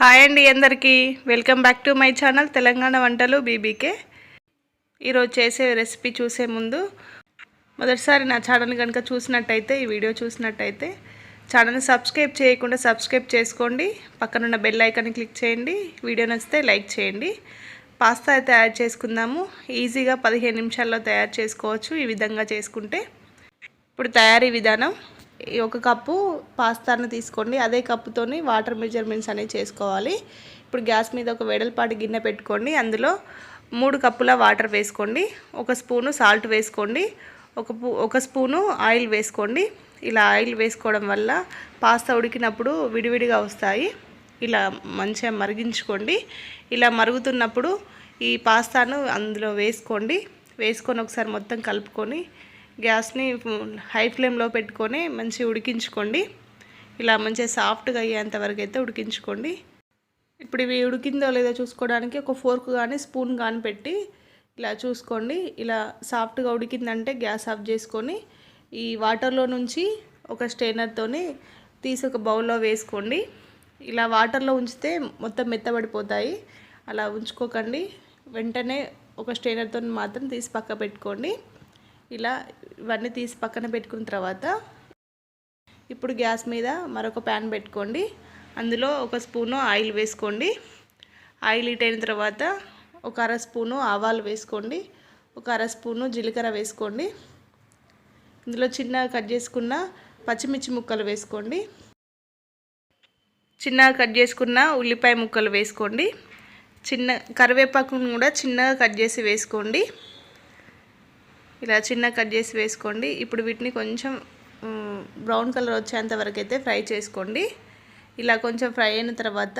Hi అండి అందరికీ welcome back to my channel Telangana వంటలు బీబీకే. ఈరోజు చేసే రెసిపీ చూసే ముందు మొదటిసారి నా ఛానల్ కనుక చూసినట్టయితే ఈ వీడియో చూసినట్టయితే ఛానల్ని సబ్స్క్రైబ్ చేయకుండా సబ్స్క్రైబ్ చేసుకోండి. పక్కనున్న బెల్ ఐకాన్ని క్లిక్ చేయండి. వీడియో నచ్చితే లైక్ చేయండి. పాస్తా అయితే యాడ్ చేసుకుందాము. ఈజీగా 15 నిమిషాల్లో తయారు చేసుకోవచ్చు ఈ విధంగా చేసుకుంటే. ఇప్పుడు తయారీ విధానం: ఒక కప్పు పాస్తాను తీసుకోండి. అదే కప్పుతోని వాటర్ మెజర్మెంట్స్ అనేవి చేసుకోవాలి. ఇప్పుడు గ్యాస్ మీద ఒక వెడల్పాటి గిన్నె పెట్టుకోండి. అందులో 3 కప్పుల వాటర్ వేసుకోండి. 1 స్పూను సాల్ట్ వేసుకోండి. ఒక స్పూను ఆయిల్ వేసుకోండి. ఇలా ఆయిల్ వేసుకోవడం వల్ల పాస్తా ఉడికినప్పుడు విడివిడిగా వస్తాయి. ఇలా మంచిగా మరిగించుకోండి. ఇలా మరుగుతున్నప్పుడు ఈ పాస్తాను అందులో వేసుకోండి. వేసుకొని ఒకసారి మొత్తం కలుపుకొని గ్యాస్ని హై ఫ్లేమ్లో పెట్టుకొని మంచిగా ఉడికించుకోండి. ఇలా మంచిగా సాఫ్ట్గా అయ్యేంత వరకు అయితే ఉడికించుకోండి. ఇప్పుడు ఇవి ఉడికిందో లేదో చూసుకోవడానికి ఒక ఫోర్క్ కానీ స్పూన్ కానీ పెట్టి ఇలా చూసుకోండి. ఇలా సాఫ్ట్గా ఉడికిందంటే గ్యాస్ ఆఫ్ చేసుకొని ఈ వాటర్లో నుంచి ఒక స్ట్రైనర్తోని తీసి ఒక బౌల్లో వేసుకోండి. ఇలా వాటర్లో ఉంచితే మొత్తం మెత్తబడిపోతాయి. అలా ఉంచుకోకండి. వెంటనే ఒక స్ట్రైనర్తో మాత్రం తీసి పక్క పెట్టుకోండి. ఇలా ఇవన్నీ తీసి పక్కన పెట్టుకున్న తర్వాత ఇప్పుడు గ్యాస్ మీద మరొక ప్యాన్ పెట్టుకోండి. అందులో 1 స్పూను ఆయిల్ వేసుకోండి. ఆయిల్ హీట్ అయిన తర్వాత ఒక 1/2 స్పూను ఆవాలు వేసుకోండి. ఒక 1/2 స్పూను జీలకర్ర వేసుకోండి. ఇందులో చిన్నగా కట్ చేసుకున్న పచ్చిమిర్చి ముక్కలు వేసుకోండి. చిన్నగా కట్ చేసుకున్న ఉల్లిపాయ ముక్కలు వేసుకోండి. కరివేపాకును కూడా చిన్నగా కట్ చేసి వేసుకోండి. ఇలా చిన్న కట్ చేసి వేసుకోండి. ఇప్పుడు వీటిని కొంచెం బ్రౌన్ కలర్ వచ్చేంత వరకు అయితే ఫ్రై చేసుకోండి. ఇలా కొంచెం ఫ్రై అయిన తర్వాత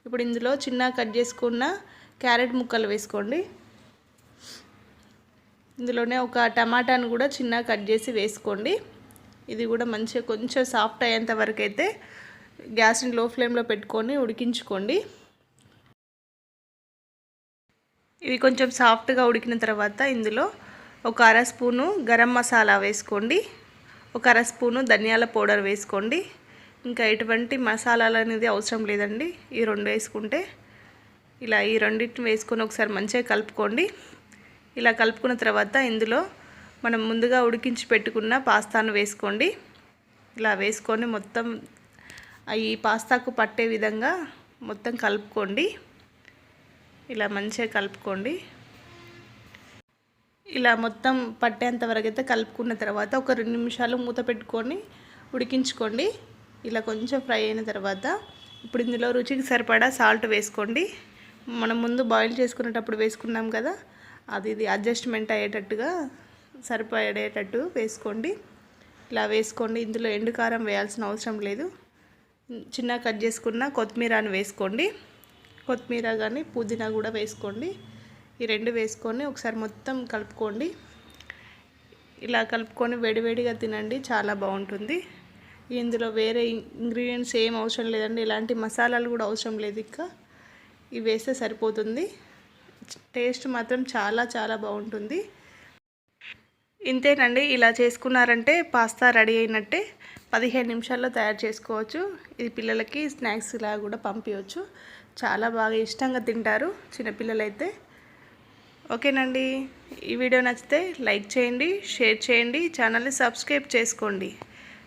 ఇప్పుడు ఇందులో చిన్న కట్ చేసుకున్న క్యారెట్ ముక్కలు వేసుకోండి. ఇందులోనే ఒక టమాటాను కూడా చిన్న కట్ చేసి వేసుకోండి. ఇది కూడా మంచిగా కొంచెం సాఫ్ట్ అయ్యేంత వరకు అయితే గ్యాస్ని లో ఫ్లేమ్లో పెట్టుకొని ఉడికించుకోండి. ఇవి కొంచెం సాఫ్ట్గా ఉడికిన తర్వాత ఇందులో ఒక 1/2 స్పూను గరం మసాలా వేసుకోండి. ఒక 1/2 స్పూను ధనియాల పౌడర్ వేసుకోండి. ఇంకా ఎటువంటి మసాలాలు అనేది అవసరం లేదండి. ఈ 2 వేసుకుంటే ఇలా ఈ రెండింటిని వేసుకొని ఒకసారి మంచిగా కలుపుకోండి. ఇలా కలుపుకున్న తర్వాత ఇందులో మనం ముందుగా ఉడికించి పెట్టుకున్న పాస్తాను వేసుకోండి. ఇలా వేసుకొని మొత్తం ఈ పాస్తాకు పట్టే విధంగా మొత్తం కలుపుకోండి. ఇలా మంచిగా కలుపుకోండి. ఇలా మొత్తం పట్టేంత వరకు అయితే కలుపుకున్న తర్వాత ఒక 2 నిమిషాలు మూత పెట్టుకొని ఉడికించుకోండి. ఇలా కొంచెం ఫ్రై అయిన తర్వాత ఇప్పుడు ఇందులో రుచికి సరిపడా సాల్ట్ వేసుకోండి. మనం ముందు బాయిల్ చేసుకునేటప్పుడు వేసుకున్నాం కదా, ఇది అడ్జస్ట్మెంట్ అయ్యేటట్టుగా సరిపడేటట్టు వేసుకోండి. ఇలా వేసుకోండి. ఇందులో ఎండు కారం వేయాల్సిన అవసరం లేదు. చిన్న కట్ చేసుకున్న కొత్తిమీరను వేసుకోండి. కొత్తిమీర కానీ పుదీనా కూడా వేసుకోండి. ఈ 2 వేసుకొని ఒకసారి మొత్తం కలుపుకోండి. ఇలా కలుపుకొని వేడివేడిగా తినండి, చాలా బాగుంటుంది. ఇందులో వేరే ఇంగ్రీడియంట్స్ ఏం అవసరం లేదండి. ఇలాంటి మసాలాలు కూడా అవసరం లేదు. ఇంకా ఇవి వేస్తే సరిపోతుంది. టేస్ట్ మాత్రం చాలా చాలా బాగుంటుంది. ఇంతేనండి. ఇలా చేసుకున్నారంటే పాస్తా రెడీ అయినట్టే. 15 నిమిషాల్లో తయారు చేసుకోవచ్చు. ఇది పిల్లలకి స్నాక్స్ ఇలా కూడా పంపించవచ్చు. చాలా బాగా ఇష్టంగా తింటారు చిన్నపిల్లలైతే. ఓకేనండి. ఈ వీడియో నచ్చితే లైక్ చేయండి, షేర్ చేయండి, ఛానల్ని సబ్స్క్రైబ్ చేసుకోండి.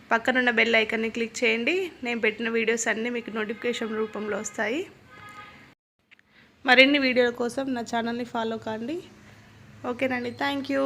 పక్కనున్న బెల్ ఐకాన్ని క్లిక్ చేయండి. నేను పెట్టిన వీడియోస్ అన్నీ మీకు నోటిఫికేషన్ రూపంలో వస్తాయి. మరిన్ని వీడియోల కోసం నా ఛానల్ని ఫాలో కాండి. ఓకేనండి. Thank you.